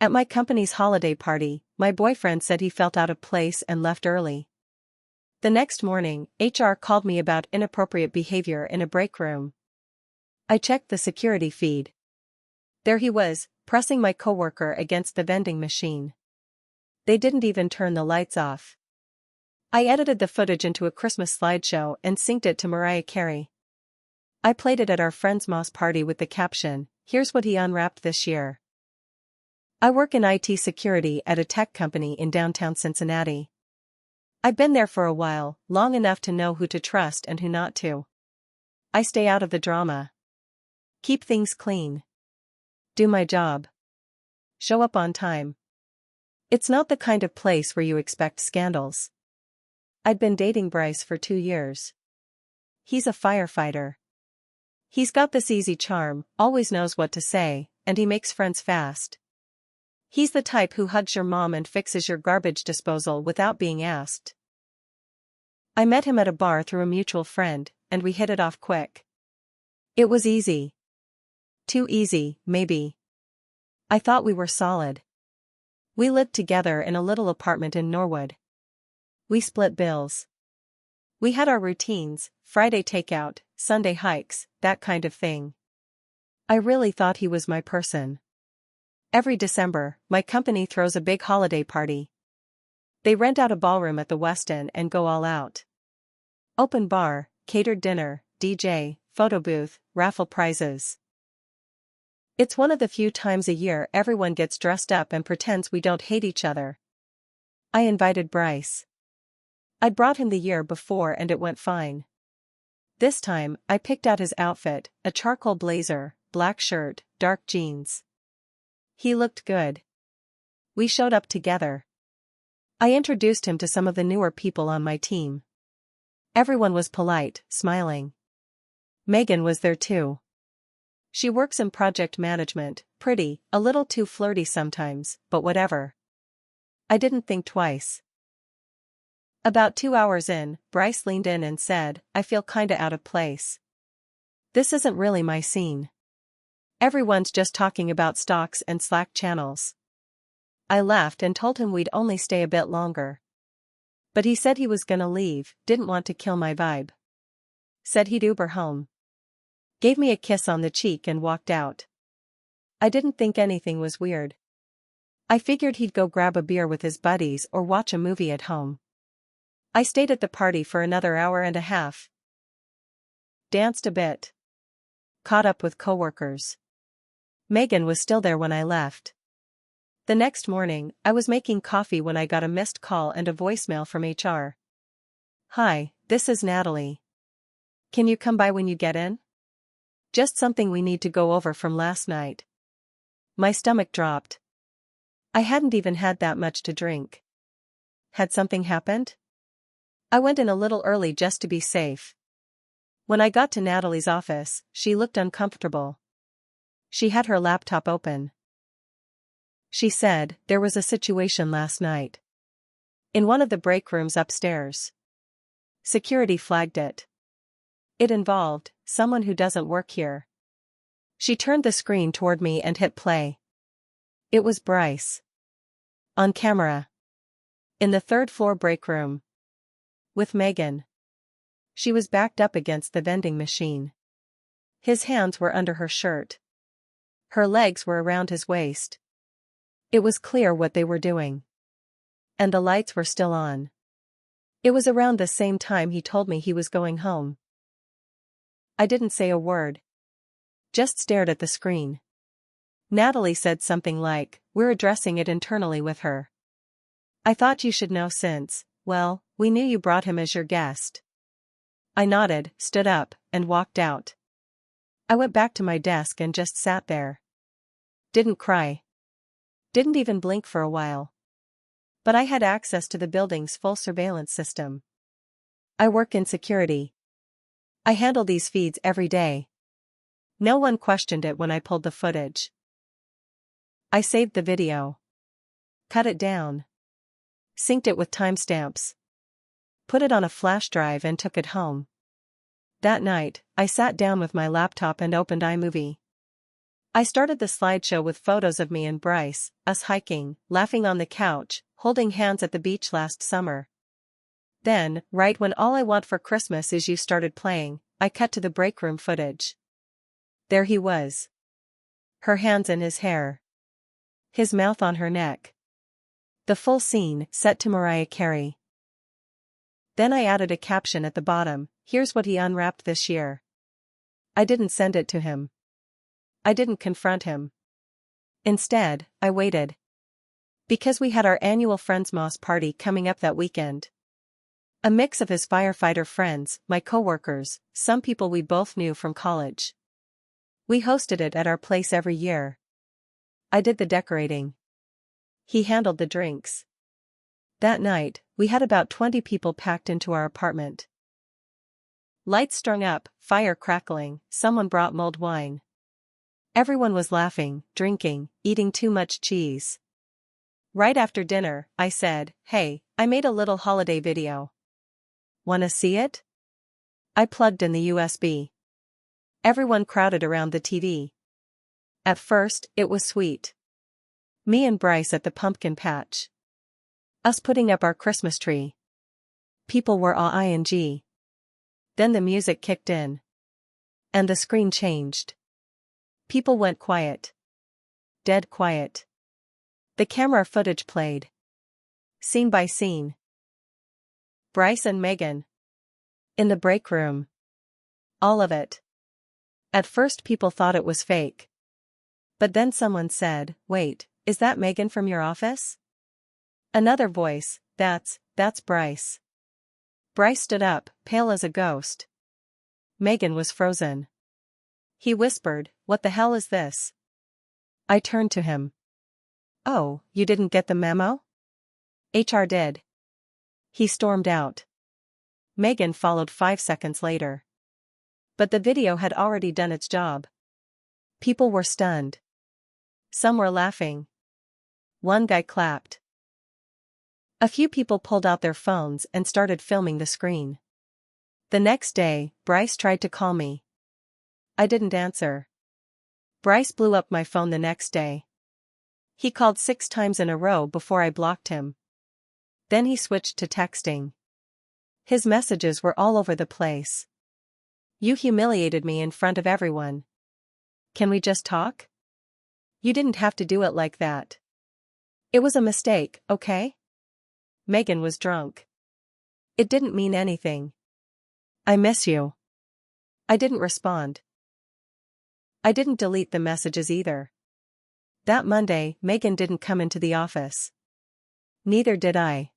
At my company's holiday party, my boyfriend said he felt out of place and left early. The next morning, HR called me about inappropriate behavior in a break room. I checked the security feed. There he was, pressing my coworker against the vending machine. They didn't even turn the lights off. I edited the footage into a Christmas slideshow and synced it to Mariah Carey. I played it at our Friendsmas party with the caption, "Here's what he unwrapped this year." I work in IT security at a tech company in downtown Cincinnati. I've been there for a while, long enough to know who to trust and who not to. I stay out of the drama. Keep things clean. Do my job. Show up on time. It's not the kind of place where you expect scandals. I'd been dating Bryce for 2 years. He's a firefighter. He's got this easy charm, always knows what to say, and he makes friends fast. He's the type who hugs your mom and fixes your garbage disposal without being asked. I met him at a bar through a mutual friend, and we hit it off quick. It was easy. Too easy, maybe. I thought we were solid. We lived together in a little apartment in Norwood. We split bills. We had our routines, Friday takeout, Sunday hikes, that kind of thing. I really thought he was my person. Every December, my company throws a big holiday party. They rent out a ballroom at the Westin and go all out. Open bar, catered dinner, DJ, photo booth, raffle prizes. It's one of the few times a year everyone gets dressed up and pretends we don't hate each other. I invited Bryce. I'd brought him the year before and it went fine. This time, I picked out his outfit, a charcoal blazer, black shirt, dark jeans. He looked good. We showed up together. I introduced him to some of the newer people on my team. Everyone was polite, smiling. Megan was there too. She works in project management, pretty, a little too flirty sometimes, but whatever. I didn't think twice. About 2 hours in, Bryce leaned in and said, "I feel kinda out of place. This isn't really my scene. Everyone's just talking about stocks and Slack channels." I laughed and told him we'd only stay a bit longer. But he said he was gonna leave, didn't want to kill my vibe. Said he'd Uber home. Gave me a kiss on the cheek and walked out. I didn't think anything was weird. I figured he'd go grab a beer with his buddies or watch a movie at home. I stayed at the party for another hour and a half. Danced a bit. Caught up with coworkers. Megan was still there when I left. The next morning, I was making coffee when I got a missed call and a voicemail from HR. "Hi, this is Natalie. Can you come by when you get in? Just something we need to go over from last night." My stomach dropped. I hadn't even had that much to drink. Had something happened? I went in a little early just to be safe. When I got to Natalie's office, she looked uncomfortable. She had her laptop open. She said, "There was a situation last night. In one of the break rooms upstairs. Security flagged it. It involved someone who doesn't work here." She turned the screen toward me and hit play. It was Bryce. On camera. In the third-floor break room. With Megan. She was backed up against the vending machine. His hands were under her shirt. Her legs were around his waist. It was clear what they were doing. And the lights were still on. It was around the same time he told me he was going home. I didn't say a word. Just stared at the screen. Natalie said something like, "We're addressing it internally with her. I thought you should know since, well, we knew you brought him as your guest." I nodded, stood up, and walked out. I went back to my desk and just sat there. Didn't cry. Didn't even blink for a while. But I had access to the building's full surveillance system. I work in security. I handle these feeds every day. No one questioned it when I pulled the footage. I saved the video. Cut it down. Synced it with timestamps. Put it on a flash drive and took it home. That night, I sat down with my laptop and opened iMovie. I started the slideshow with photos of me and Bryce, us hiking, laughing on the couch, holding hands at the beach last summer. Then, right when All I Want for Christmas Is You started playing, I cut to the break room footage. There he was. Her hands in his hair. His mouth on her neck. The full scene, set to Mariah Carey. Then I added a caption at the bottom, "Here's what he unwrapped this year." I didn't send it to him. I didn't confront him. Instead, I waited. Because we had our annual Friendsmas party coming up that weekend. A mix of his firefighter friends, my coworkers, some people we both knew from college. We hosted it at our place every year. I did the decorating. He handled the drinks. That night, we had about 20 people packed into our apartment. Lights strung up, fire crackling, someone brought mulled wine. Everyone was laughing, drinking, eating too much cheese. Right after dinner, I said, "Hey, I made a little holiday video. Wanna see it?" I plugged in the USB. Everyone crowded around the TV. At first, it was sweet. Me and Bryce at the pumpkin patch. Us putting up our Christmas tree. People were aw-ing. Then the music kicked in. And the screen changed. People went quiet. Dead quiet. The camera footage played. Scene by scene. Bryce and Megan. In the break room. All of it. At first people thought it was fake. But then someone said, "Wait, is that Megan from your office?" Another voice, that's Bryce." Bryce stood up, pale as a ghost. Megan was frozen. He whispered, "What the hell is this?" I turned to him. "Oh, you didn't get the memo?" HR did. He stormed out. Megan followed 5 seconds later. But the video had already done its job. People were stunned. Some were laughing. One guy clapped. A few people pulled out their phones and started filming the screen. The next day, Bryce tried to call me. I didn't answer. Bryce blew up my phone the next day. He called 6 times in a row before I blocked him. Then he switched to texting. His messages were all over the place. "You humiliated me in front of everyone. Can we just talk? You didn't have to do it like that. It was a mistake, okay?" Megan was drunk. "It didn't mean anything. I miss you." I didn't respond. I didn't delete the messages either. That Monday, Megan didn't come into the office. Neither did I.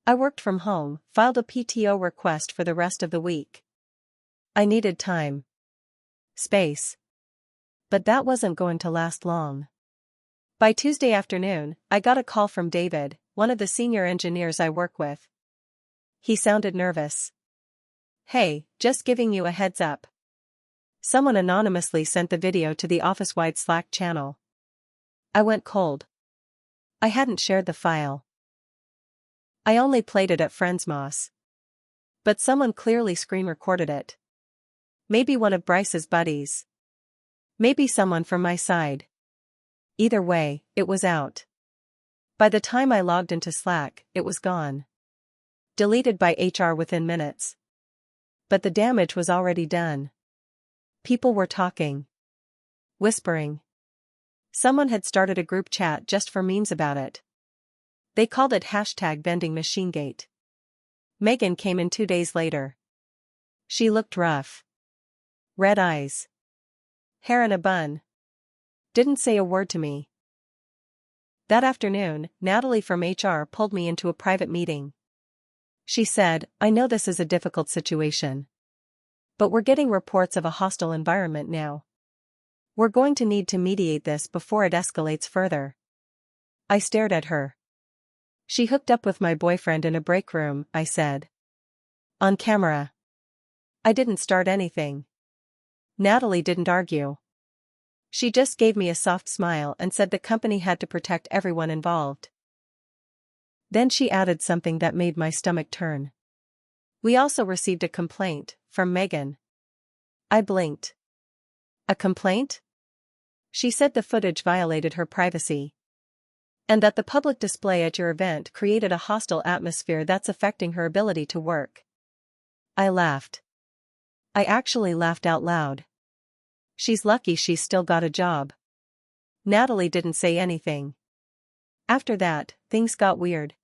I worked from home, filed a PTO request for the rest of the week. I needed time. Space. But that wasn't going to last long. By Tuesday afternoon, I got a call from David, one of the senior engineers I work with. He sounded nervous. "Hey, just giving you a heads up. Someone anonymously sent the video to the office-wide Slack channel." I went cold. I hadn't shared the file. I only played it at Friendsmas. But someone clearly screen recorded it. Maybe one of Bryce's buddies. Maybe someone from my side. Either way, it was out. By the time I logged into Slack, it was gone. Deleted by HR within minutes. But the damage was already done. People were talking. Whispering. Someone had started a group chat just for memes about it. They called it #VendingMachineGate. Megan came in 2 days later. She looked rough. Red eyes. Hair in a bun. Didn't say a word to me. That afternoon, Natalie from HR pulled me into a private meeting. She said, "I know this is a difficult situation. But we're getting reports of a hostile environment now. We're going to need to mediate this before it escalates further." I stared at her. "She hooked up with my boyfriend in a break room," I said. "On camera. I didn't start anything." Natalie didn't argue. She just gave me a soft smile and said the company had to protect everyone involved. Then she added something that made my stomach turn. "We also received a complaint from Megan." I blinked. "A complaint?" She said the footage violated her privacy. And that the public display at your event created a hostile atmosphere that's affecting her ability to work. I laughed. I actually laughed out loud. She's lucky she's still got a job. Natalie didn't say anything. After that, things got weird.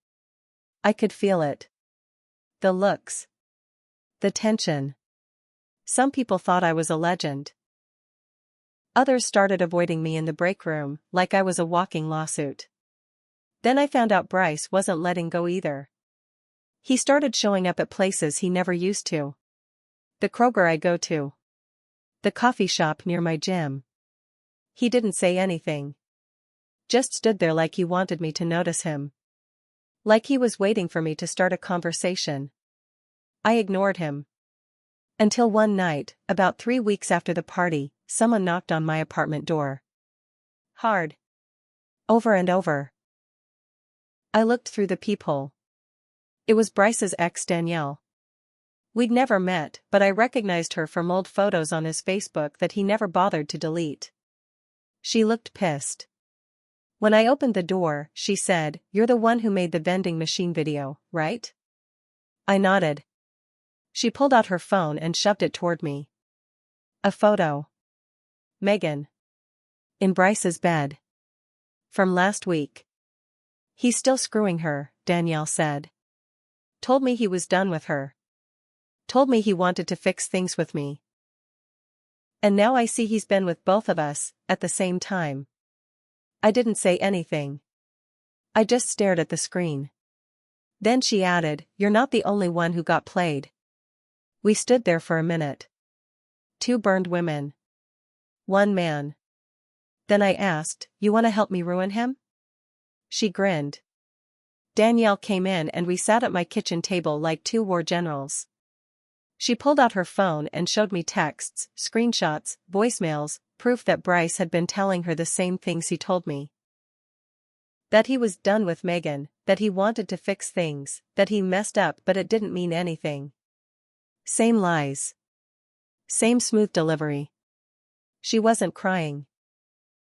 I could feel it. The looks. The tension. Some people thought I was a legend. Others started avoiding me in the break room, like I was a walking lawsuit. Then I found out Bryce wasn't letting go either. He started showing up at places he never used to. The Kroger I go to. The coffee shop near my gym. He didn't say anything. Just stood there like he wanted me to notice him. Like he was waiting for me to start a conversation. I ignored him. Until one night, about 3 weeks after the party, someone knocked on my apartment door. Hard. Over and over. I looked through the peephole. It was Bryce's ex Danielle. We'd never met, but I recognized her from old photos on his Facebook that he never bothered to delete. She looked pissed. When I opened the door, she said, "You're the one who made the vending machine video, right?" I nodded. She pulled out her phone and shoved it toward me. A photo. Megan. In Bryce's bed. From last week. He's still screwing her, Danielle said. Told me he was done with her. Told me he wanted to fix things with me. And now I see he's been with both of us, at the same time. I didn't say anything. I just stared at the screen. Then she added, "You're not the only one who got played." We stood there for a minute. 2 burned women. 1 man. Then I asked, "You want to help me ruin him?" She grinned. Danielle came in and we sat at my kitchen table like 2 war generals. She pulled out her phone and showed me texts, screenshots, voicemails, proof that Bryce had been telling her the same things he told me. That he was done with Megan, that he wanted to fix things, that he messed up but it didn't mean anything. Same lies. Same smooth delivery. She wasn't crying.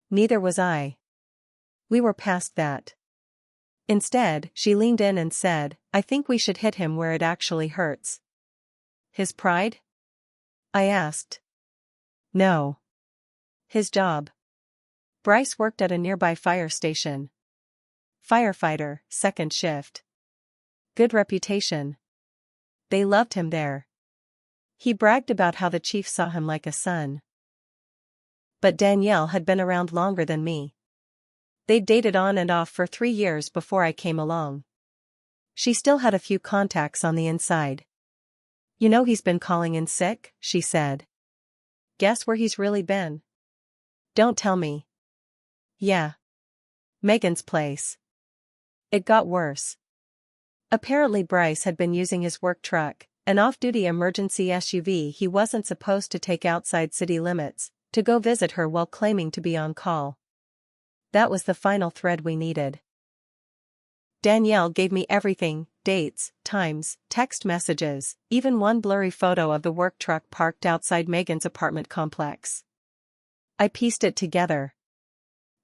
Neither was I. We were past that. Instead, she leaned in and said, "I think we should hit him where it actually hurts." His pride? I asked. No. His job. Bryce worked at a nearby fire station. Firefighter, 2nd shift. Good reputation. They loved him there. He bragged about how the chief saw him like a son. But Danielle had been around longer than me. They'd dated on and off for 3 years before I came along. She still had a few contacts on the inside. "You know he's been calling in sick," she said. "Guess where he's really been?" "Don't tell me." "Yeah. Megan's place." It got worse. Apparently Bryce had been using his work truck, an off-duty emergency SUV he wasn't supposed to take outside city limits, to go visit her while claiming to be on call. That was the final thread we needed. Danielle gave me everything, dates, times, text messages, even one blurry photo of the work truck parked outside Megan's apartment complex. I pieced it together.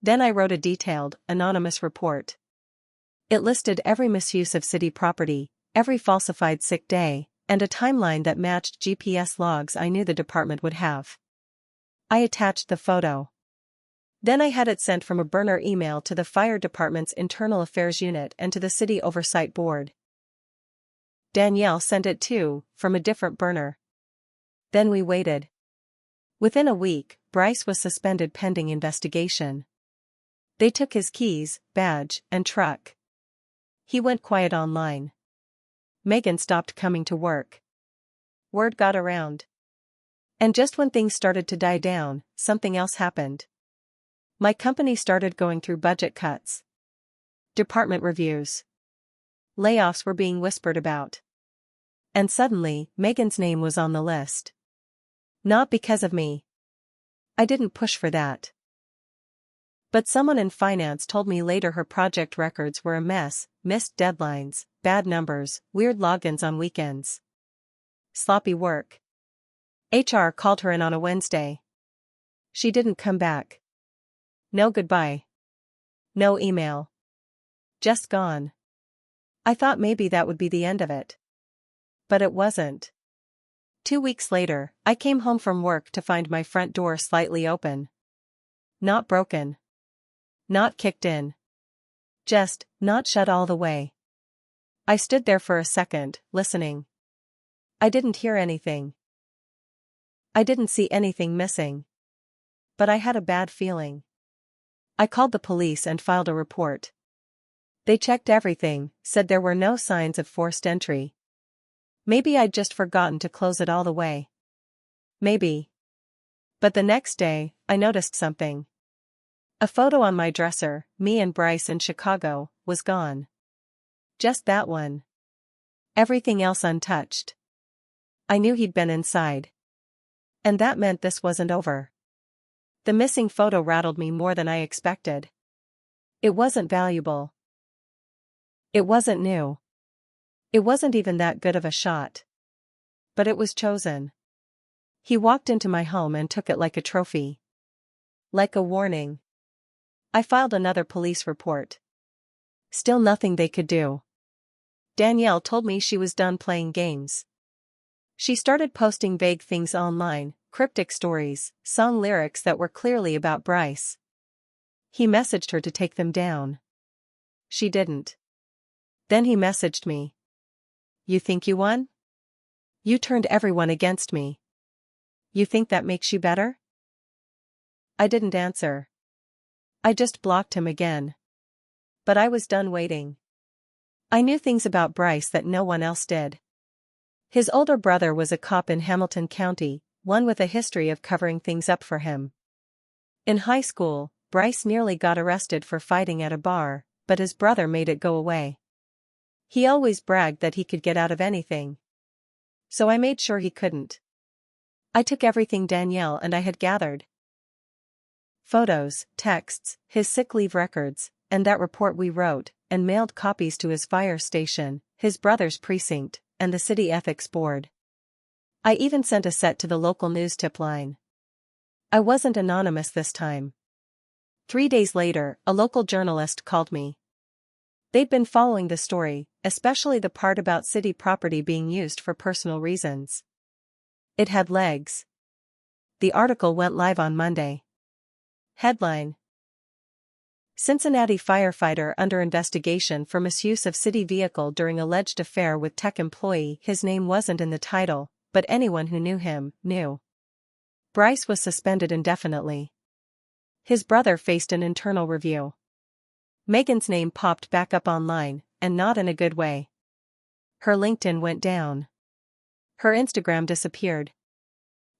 Then I wrote a detailed, anonymous report. It listed every misuse of city property, every falsified sick day, and a timeline that matched GPS logs I knew the department would have. I attached the photo. Then I had it sent from a burner email to the fire department's internal affairs unit and to the city oversight board. Danielle sent it too, from a different burner. Then we waited. Within a week, Bryce was suspended pending investigation. They took his keys, badge, and truck. He went quiet online. Megan stopped coming to work. Word got around. And just when things started to die down, something else happened. My company started going through budget cuts. Department reviews. Layoffs were being whispered about. And suddenly, Megan's name was on the list. Not because of me. I didn't push for that. But someone in finance told me later her project records were a mess, missed deadlines, bad numbers, weird logins on weekends. Sloppy work. HR called her in on a Wednesday. She didn't come back. No goodbye. No email. Just gone. I thought maybe that would be the end of it. But it wasn't. 2 weeks later, I came home from work to find my front door slightly open. Not broken. Not kicked in. Just, not shut all the way. I stood there for a second, listening. I didn't hear anything. I didn't see anything missing. But I had a bad feeling. I called the police and filed a report. They checked everything, said there were no signs of forced entry. Maybe I'd just forgotten to close it all the way. Maybe. But the next day, I noticed something. A photo on my dresser, me and Bryce in Chicago, was gone. Just that one. Everything else untouched. I knew he'd been inside. And that meant this wasn't over. The missing photo rattled me more than I expected. It wasn't valuable. It wasn't new. It wasn't even that good of a shot. But it was chosen. He walked into my home and took it like a trophy. Like a warning. I filed another police report. Still nothing they could do. Danielle told me she was done playing games. She started posting vague things online, cryptic stories, song lyrics that were clearly about Bryce. He messaged her to take them down. She didn't. Then he messaged me. You think you won? You turned everyone against me. You think that makes you better? I didn't answer. I just blocked him again. But I was done waiting. I knew things about Bryce that no one else did. His older brother was a cop in Hamilton County, one with a history of covering things up for him. In high school, Bryce nearly got arrested for fighting at a bar, but his brother made it go away. He always bragged that he could get out of anything. So I made sure he couldn't. I took everything Danielle and I had gathered. Photos, texts, his sick leave records, and that report we wrote, and mailed copies to his fire station, his brother's precinct, and the city ethics board. I even sent a set to the local news tip line. I wasn't anonymous this time. 3 days later, a local journalist called me. They'd been following the story, especially the part about city property being used for personal reasons. It had legs. The article went live on Monday. Headline: Cincinnati firefighter under investigation for misuse of city vehicle during alleged affair with tech employee. His name wasn't in the title, but anyone who knew him knew. Bryce was suspended indefinitely. His brother faced an internal review. Megan's name popped back up online, and not in a good way. Her LinkedIn went down. Her Instagram disappeared.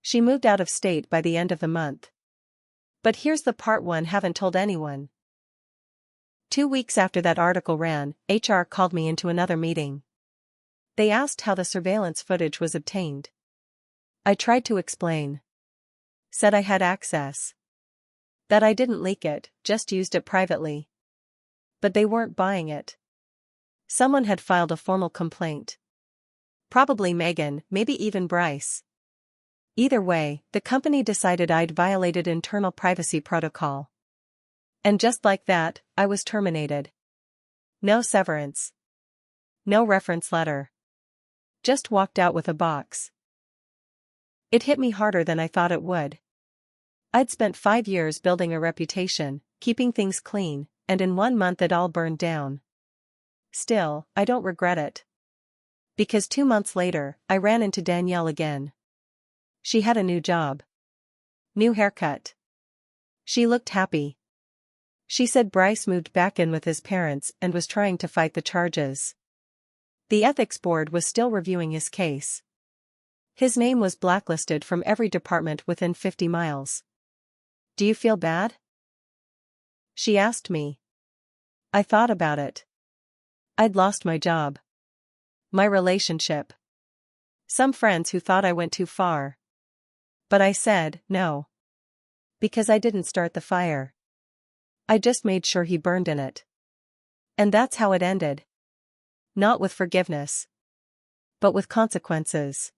She moved out of state by the end of the month. But here's the part one haven't told anyone. 2 weeks after that article ran, HR called me into another meeting. They asked how the surveillance footage was obtained. I tried to explain. Said I had access. That I didn't leak it, just used it privately. But they weren't buying it. Someone had filed a formal complaint. Probably Megan, maybe even Bryce. Either way, the company decided I'd violated internal privacy protocol. And just like that, I was terminated. No severance. No reference letter. Just walked out with a box. It hit me harder than I thought it would. I'd spent 5 years building a reputation, keeping things clean, and in 1 month it all burned down. Still, I don't regret it. Because 2 months later, I ran into Danielle again. She had a new job. New haircut. She looked happy. She said Bryce moved back in with his parents and was trying to fight the charges. The ethics board was still reviewing his case. His name was blacklisted from every department within 50 miles. Do you feel bad? She asked me. I thought about it. I'd lost my job. My relationship. Some friends who thought I went too far. But I said, no. Because I didn't start the fire. I just made sure he burned in it. And that's how it ended. Not with forgiveness. But with consequences.